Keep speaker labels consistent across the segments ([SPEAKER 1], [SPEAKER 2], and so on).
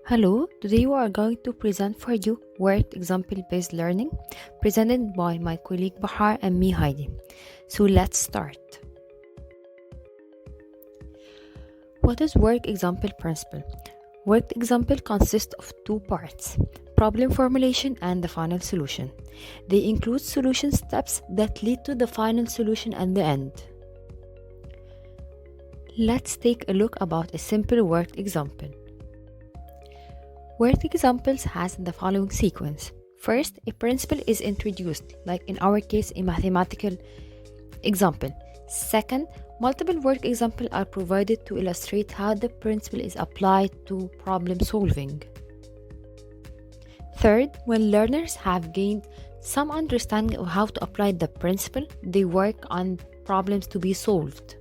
[SPEAKER 1] Hello, today we are going to present for you work example-based learning presented by my colleague Bahar and me Heidi. So let's start. What is work example principle? Work example consists of two parts, problem formulation and the final solution. They include solution steps that lead to the final solution at the end. Let's take a look about a simple work example. Word examples has the following sequence. First, a principle is introduced, like in our case, a mathematical example. Second, multiple work examples are provided to illustrate how the principle is applied to problem solving. Third, when learners have gained some understanding of how to apply the principle, they work on problems to be solved.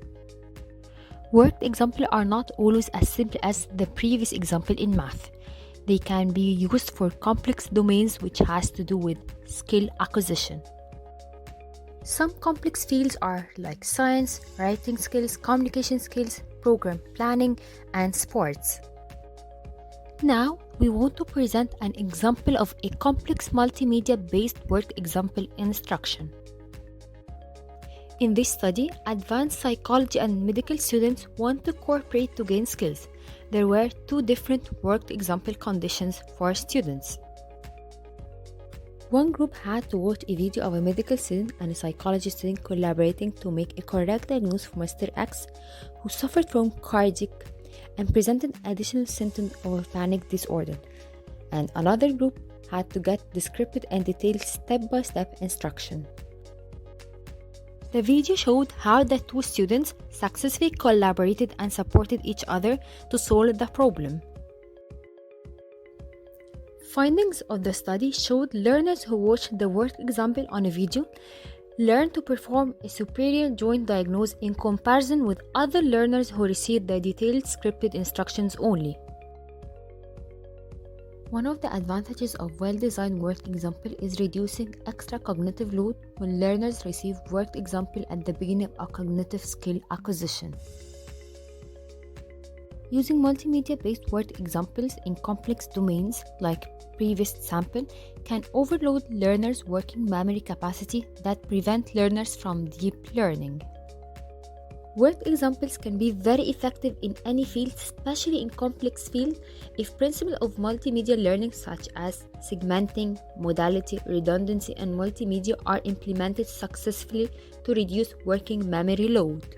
[SPEAKER 1] Worked examples are not always as simple as the previous example in math. They can be used for complex domains which has to do with skill acquisition. Some complex fields are like science, writing skills, communication skills, program planning, and sports. Now, we want to present an example of a complex multimedia-based work example instruction. In this study, advanced psychology and medical students want to cooperate to gain skills. There were two different worked example conditions for students. One group had to watch a video of a medical student and a psychology student collaborating to make a correct diagnosis for Mr. X, who suffered from cardiac and presented additional symptoms of a panic disorder. And another group had to get descriptive and detailed step-by-step instruction. The video showed how the two students successfully collaborated and supported each other to solve the problem. Findings of the study showed learners who watched the work example on a video learned to perform a superior joint diagnosis in comparison with other learners who received the detailed scripted instructions only. One of the advantages of well-designed work example is reducing extra cognitive load when learners receive work example at the beginning of cognitive skill acquisition. Using multimedia-based work examples in complex domains like previous sample can overload learners' working memory capacity that prevent learners from deep learning. Work examples can be very effective in any field, especially in complex fields, if principles of multimedia learning such as segmenting, modality, redundancy, and multimedia are implemented successfully to reduce working memory load.